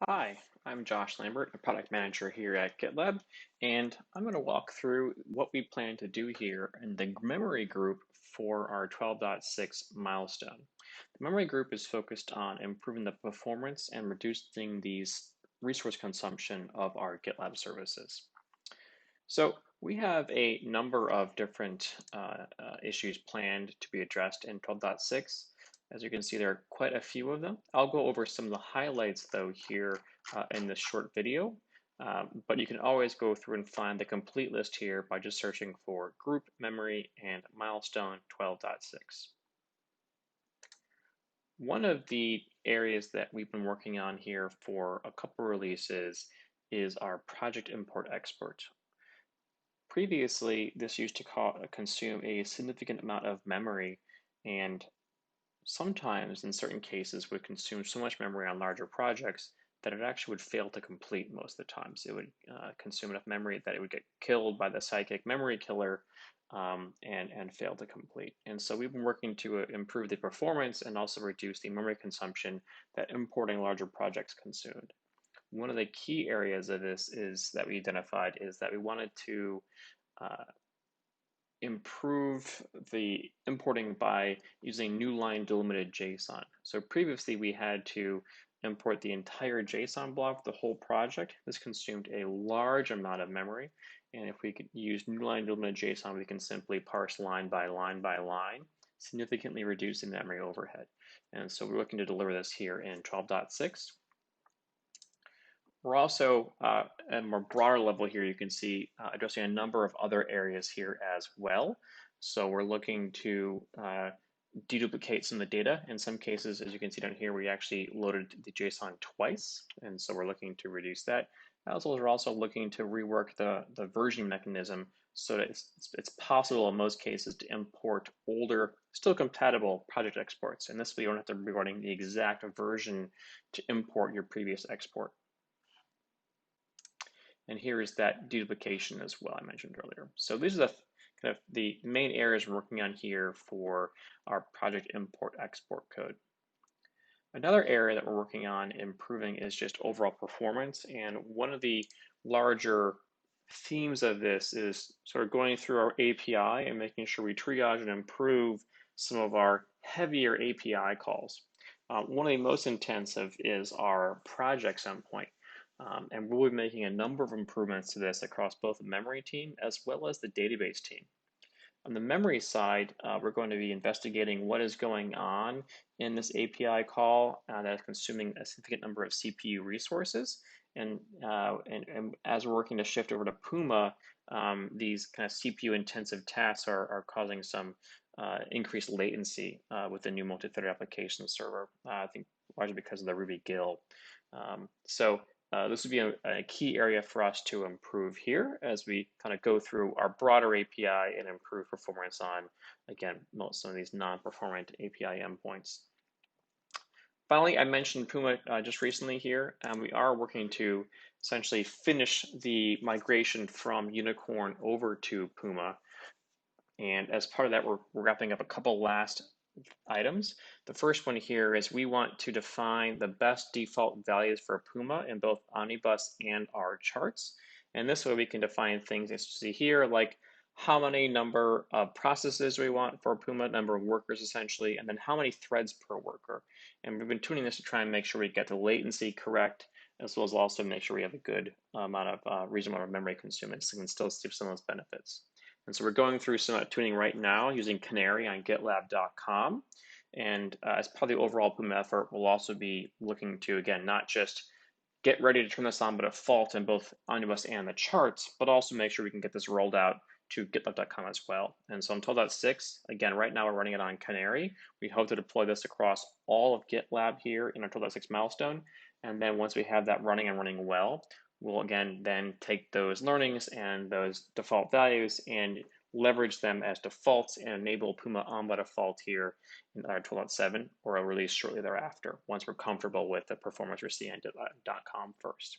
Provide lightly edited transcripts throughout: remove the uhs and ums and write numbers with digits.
Hi, I'm Josh Lambert, a product manager here at GitLab, and I'm going to walk through what we plan to do here in the memory group for our 12.6 milestone. The memory group is focused on improving the performance and reducing these resource consumption of our GitLab services. So we have a number of different issues planned to be addressed in 12.6. As you can see, there are quite a few of them. I'll go over some of the highlights though here in this short video, but you can always go through and find the complete list here by just searching for group memory and milestone 12.6. One of the areas that we've been working on here for a couple releases is our project import export. Previously, this used to consume a significant amount of memory and sometimes, in certain cases, would consume so much memory on larger projects that it actually would fail to complete most of the times. It would consume enough memory that it would get killed by the psychic memory killer and fail to complete. And so we've been working to improve the performance and also reduce the memory consumption that importing larger projects consumed. One of the key areas of this is that we identified is that we wanted to uh, improve the importing by using new line delimited JSON. So previously we had to import the entire JSON block for the whole project. This consumed a large amount of memory. And if we could use new line delimited JSON, we can simply parse line by line by line, significantly reducing memory overhead. And so we're looking to deliver this here in 12.6. We're also, at a more broader level here, you can see addressing a number of other areas here as well. So we're looking to deduplicate some of the data. In some cases, as you can see down here, we actually loaded the JSON twice. And so we're looking to reduce that. As well as we're also looking to rework the versioning mechanism so that it's possible in most cases to import older, still compatible project exports. And this way you don't have to be running the exact version to import your previous export. And here is that deduplication as well I mentioned earlier. So these are the kind of the main areas we're working on here for our project import export code. Another area that we're working on improving is just overall performance. And one of the larger themes of this is sort of going through our API and making sure we triage and improve some of our heavier API calls. One of the most intensive is our projects endpoint. And we'll be making a number of improvements to this across both the memory team as well as the database team. On the memory side, we're going to be investigating what is going on in this API call that is consuming a significant number of CPU resources. And as we're working to shift over to Puma, these kind of CPU intensive tasks are causing some increased latency with the new multi-threaded application server, I think largely because of the Ruby GIL. This would be a key area for us to improve here as we kind of go through our broader API and improve performance on, again, some of these non-performant API endpoints. Finally, I mentioned Puma just recently here, and we are working to essentially finish the migration from Unicorn over to Puma. And as part of that, we're wrapping up a couple last items. The first one here is we want to define the best default values for Puma in both Omnibus and our charts. And this way we can define things as you see here, like how many number of processes we want for Puma, number of workers essentially, and then how many threads per worker. And we've been tuning this to try and make sure we get the latency correct, as well as also make sure we have a good amount of reasonable amount of memory consumed so we can still see some of those benefits. And so we're going through some tuning right now using Canary on GitLab.com. And as part of the overall Puma effort, we'll also be looking to, again, not just get ready to turn this on by default in both Omnibus and the charts, but also make sure we can get this rolled out to GitLab.com as well. And so on 12.6, again, right now we're running it on Canary. We hope to deploy this across all of GitLab here in our 12.6 milestone. And then once we have that running and running well, we'll again then take those learnings and those default values and leverage them as defaults and enable Puma on by default here in our 12.7 or a release shortly thereafter once we're comfortable with the performance we're seeing on .com first.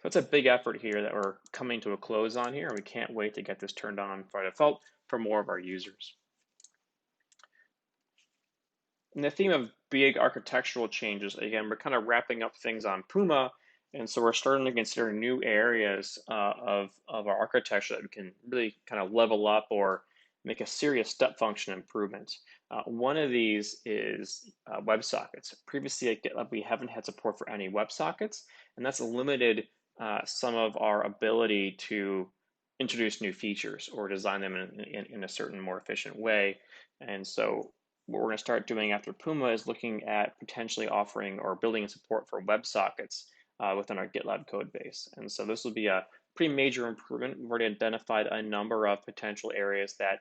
So it's a big effort here that we're coming to a close on here, and we can't wait to get this turned on by default for more of our users. in the theme of big architectural changes, again, we're kind of wrapping up things on Puma, and so we're starting to consider new areas of our architecture that we can really kind of level up or make a serious step function improvement. One of these is WebSockets. Previously at GitLab, we haven't had support for any WebSockets, and that's limited some of our ability to introduce new features or design them in a certain more efficient way. And so what we're going to start doing after Puma is looking at potentially offering or building support for WebSockets within our GitLab code base. And so this will be a pretty major improvement. We've already identified a number of potential areas that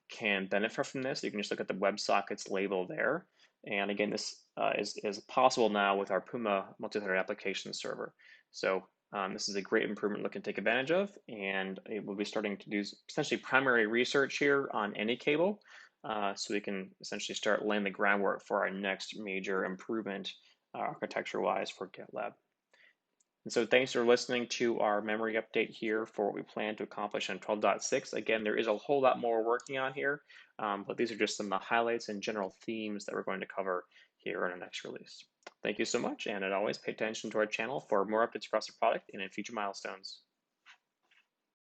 can benefit from this. You can just look at the WebSockets label there. And again, this is possible now with our Puma multi-threaded application server. So this is a great improvement looking to take advantage of, and we'll be starting to do essentially primary research here on any cable, so we can essentially start laying the groundwork for our next major improvement architecture-wise for GitLab. And so thanks for listening to our memory update here for what we plan to accomplish in 12.6. Again, there is a whole lot more we're working on here, but these are just some of the highlights and general themes that we're going to cover here in our next release. Thank you so much, and as always, pay attention to our channel for more updates across the product and in future milestones.